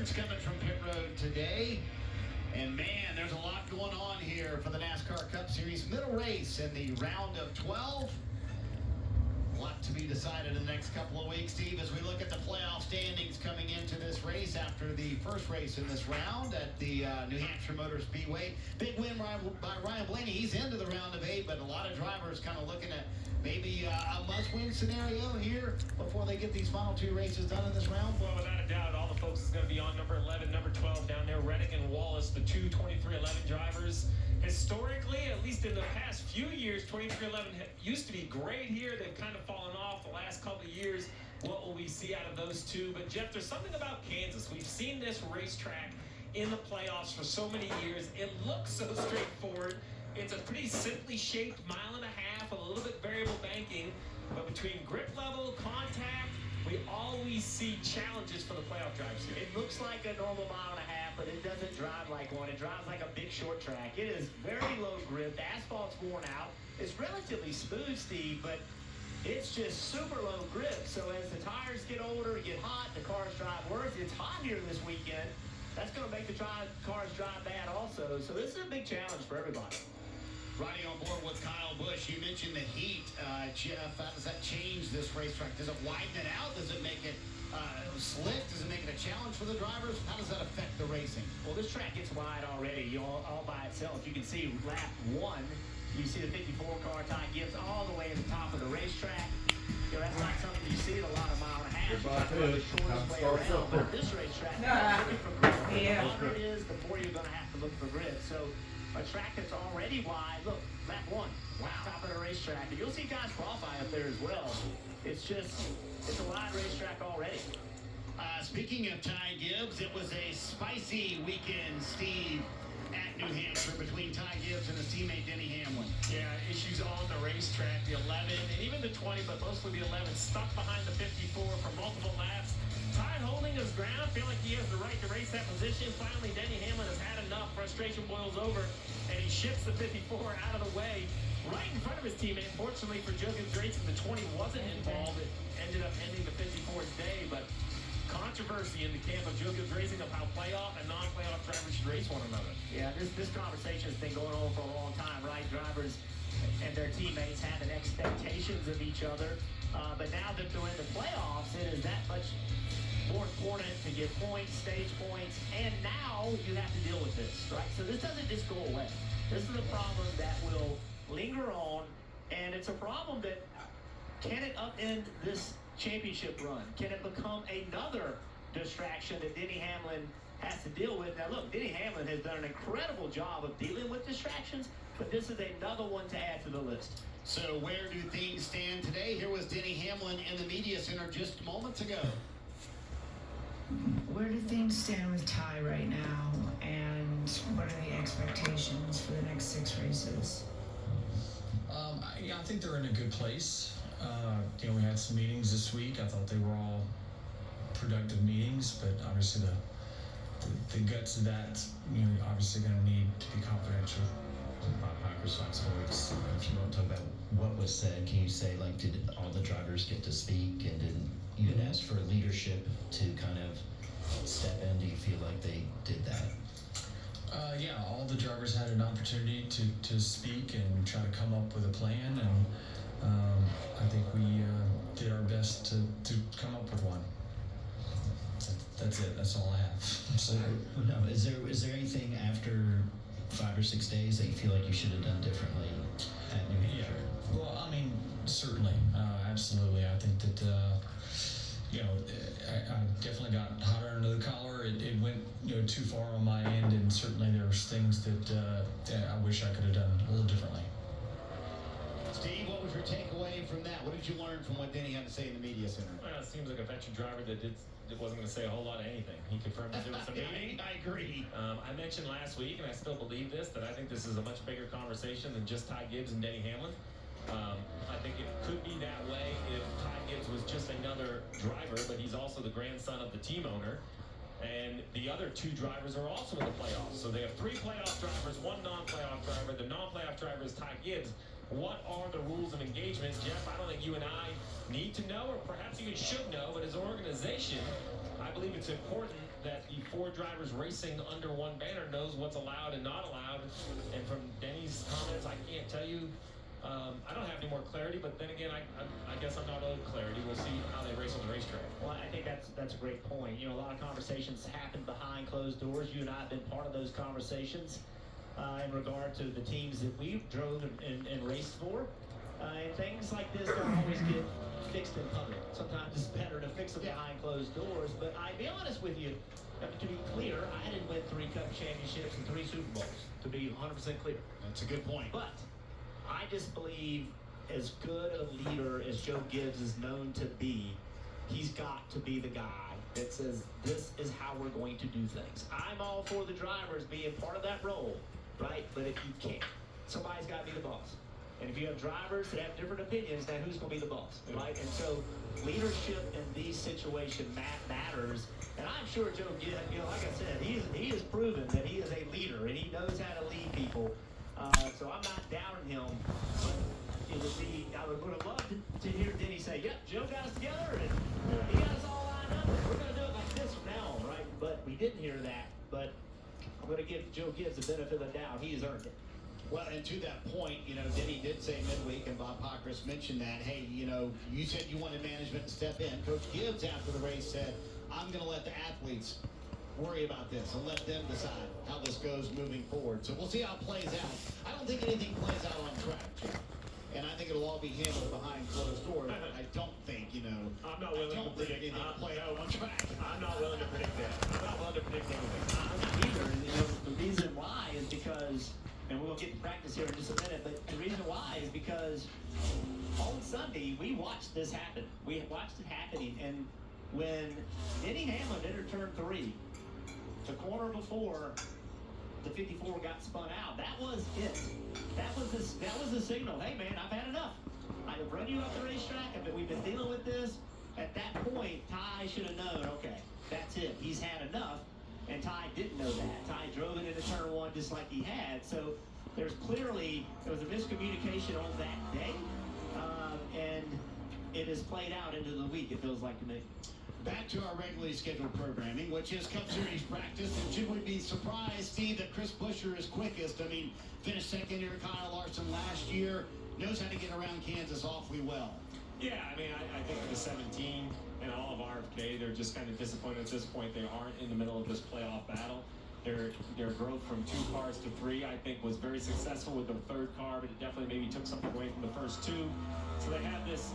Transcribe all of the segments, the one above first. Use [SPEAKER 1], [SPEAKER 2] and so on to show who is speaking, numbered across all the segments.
[SPEAKER 1] Burns coming from pit road today. And man, there's a lot going on here for the NASCAR Cup Series middle race in the round of 12. A lot to be decided in the next couple of weeks, Steve, as we look at the playoff standings coming into this race after the first race in this round at the New Hampshire Motor Speedway. Big win by Ryan Blaney. He's into the round of 8, but a lot of drivers kind of looking at maybe a must-win scenario here before they get these final 2 races done in this round.
[SPEAKER 2] Well, without a doubt, all the folks is going to be on number 11, number 12 down there, Reddick and Wallace, the two 2311 drivers. Historically, at least in the past few years, 2311 used to be great here. They've kind of fallen off the last couple of years. What will we see out of those two? But, Jeff, there's something about Kansas. We've seen this racetrack in the playoffs for so many years. It looks so straightforward. It's a pretty simply shaped mile and a half, a little bit variable banking, but between grip level, contact, we always see challenges for the playoff drives here.
[SPEAKER 3] It looks like a normal mile and a half, but it doesn't drive like one. It drives like a big short track. It is very low grip. The asphalt's worn out. It's relatively smooth, Steve, but it's just super low grip. So as the tires get older, get hot, the cars drive worse. It's hot here this weekend. That's going to make the cars drive bad also. So this is a big challenge for everybody.
[SPEAKER 1] Riding on board with Kyle Busch, you mentioned the heat. Jeff, how does that change this racetrack? Does it widen it out? Does it make it slick? Does it make it a challenge for the drivers? How does that affect the racing?
[SPEAKER 3] Well, this track gets wide already all by itself. You can see lap 1. You see the 54 car, Ty Gibbs, all the way at the top of the racetrack. You know, that's not something you see at a lot of mile and a half. You got the shortest way around. But this racetrack, looking for grip. The longer it is, the more you're going to have to look for grip. So a track that's already wide, look, lap 1, top of the racetrack. And you'll see guys qualify up there as well. It's a wide racetrack already.
[SPEAKER 1] Speaking of Ty Gibbs, it was a spicy weekend, Steve, at New Hampshire between Ty Gibbs and his teammate Denny Hamlin.
[SPEAKER 2] Yeah, issues on the racetrack. The 11 and even the 20, but mostly the 11, stuck behind the 54 for multiple laps. Ty holding his ground, feeling like he has the right to race that position. Finally, Denny Hamlin has had enough. Frustration boils over, and he shifts the 54 out of the way, right in front of his teammate. Fortunately for Joe Gibbs Racing, the 20 wasn't involved. It ended up ending the 54's day, but controversy in the camp of Joe Gibbs Racing of how playoff and non-playoff drivers should race one another.
[SPEAKER 3] Yeah, this conversation has been going on for a long time, right? Drivers and their teammates having expectations of each other. But now that they're in the playoffs, it is that much more important to get points, stage points, and now you have to deal with this, right? So this doesn't just go away. This is a problem that will linger on, and it's a problem that can it upend this championship run? Can it become another distraction that Denny Hamlin has to deal with? Now look, Denny Hamlin has done an incredible job of dealing with distractions, but this is another one to add to the list.
[SPEAKER 1] So where do things stand today? Here was Denny Hamlin in the media center just moments ago.
[SPEAKER 4] Where do things stand with Ty right now, and what are the expectations for the next 6 races?
[SPEAKER 5] Yeah, I think they're in a good place. We had some meetings this week. I thought they were all productive meetings, but obviously the guts of that, obviously going to need to be confidential.
[SPEAKER 6] Microsoft Sports, if you want to talk about what was said, can you say, like, did all the drivers get to speak, and did you had asked for leadership to kind of step in? Do you feel like they did that?
[SPEAKER 5] Yeah, all the drivers had an opportunity to speak and try to come up with a plan, and I think we did our best to come up with one. That's it. That's all I have.
[SPEAKER 6] So, no, is there anything after 5 or 6 days that you feel like you should have done differently at New Hampshire?
[SPEAKER 5] Yeah. Well, I mean, certainly, absolutely. I think that I definitely got hotter under the collar. It went too far on my end, and certainly there's things that I wish I could have done a little differently.
[SPEAKER 1] Steve, what was your takeaway from that? What did you learn from what Denny had to say in the media center?
[SPEAKER 2] Well, it seems like a veteran driver that wasn't going to say a whole lot of anything. He confirmed that there was a meeting.
[SPEAKER 1] I agree.
[SPEAKER 2] I mentioned last week, and I still believe this, that I think this is a much bigger conversation than just Ty Gibbs and Denny Hamlin. I think it could be that way if Ty Gibbs was just another driver, but he's also the grandson of the team owner. And the other 2 drivers are also in the playoffs. So they have 3 playoff drivers, 1 non-playoff driver. The non-playoff driver is Ty Gibbs. What are the rules of engagement? Jeff, I don't think you and I need to know, or perhaps even should know, but as an organization, I believe it's important that the 4 drivers racing under one banner knows what's allowed and not allowed. And from Denny's comments, I can't tell you. I don't have any more clarity, but then again, I guess I'm not owed clarity. We'll see how they race on the racetrack.
[SPEAKER 3] Well, I think that's a great point. You know, a lot of conversations happen behind closed doors. You and I have been part of those conversations in regard to the teams that we drove and raced for. And things like this don't always get fixed in public. Sometimes it's better to fix them behind closed doors. But I'll be honest with you, to be clear, I didn't win 3 Cup championships and 3 Super Bowls, to be 100% clear.
[SPEAKER 1] That's a good point.
[SPEAKER 3] But I just believe as good a leader as Joe Gibbs is known to be, he's got to be the guy that says, this is how we're going to do things. I'm all for the drivers being part of that role, right? But if you can't, somebody's got to be the boss. And if you have drivers that have different opinions, then who's going to be the boss, right? And so leadership in these situations matters. And I'm sure Joe Gibbs, you know, like I said, he has proven that he is a leader and he knows how to lead people. So I'm not doubting him. But it would be, I would have loved to hear Denny say, yep, Joe got us together and he got us all lined up. We're going to do it like this from now on, right? But we didn't hear that. But I'm going to give Joe Gibbs the benefit of the doubt. He has earned it.
[SPEAKER 1] Well, and to that point, you know, Denny did say midweek, and Bob Pockris mentioned that, hey, you know, you said you wanted management to step in. Coach Gibbs, after the race, said, I'm going to let the athletes worry about this and let them decide how this goes moving forward. So we'll see how it plays out. I don't think anything plays out on track, Jim. And I think it'll all be handled behind closed doors. I don't think, you know,
[SPEAKER 2] I'm not willing to predict
[SPEAKER 1] anything play out on track.
[SPEAKER 2] I'm not willing to predict that. I'm not willing to predict anything.
[SPEAKER 3] I'm not either. And, you know, the reason why is because, and we'll get to practice here in just a minute, but the reason why is because on Sunday, we watched this happen. We watched it happening, and when Denny Hamlin entered turn 3, the corner before the 54 got spun out, that was it. That was the signal. Hey, man, I've had enough. I've run you up the racetrack. We've been dealing with this. At that point, Ty should have known, okay, that's it. He's had enough. And Ty didn't know that. Ty drove it into turn 1 just like he had. So there was a miscommunication on that day. And it has played out into the week, it feels like to me.
[SPEAKER 1] Back to our regularly scheduled programming, which is Cup Series practice. And should we be surprised, Steve, that Chris Buescher is quickest? I mean, finished second here at Kyle Larson last year. Knows how to get around Kansas awfully well.
[SPEAKER 2] Yeah, I mean, I think the 17 and all of RFK, they're just kind of disappointed at this point. They aren't in the middle of this playoff battle. Their growth from 2 cars to 3, I think, was very successful with their 3rd car, but it definitely maybe took something away from the first 2. So they have this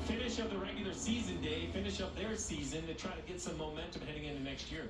[SPEAKER 2] finish of the regular season day, finish up their season to try to get some momentum heading into next year.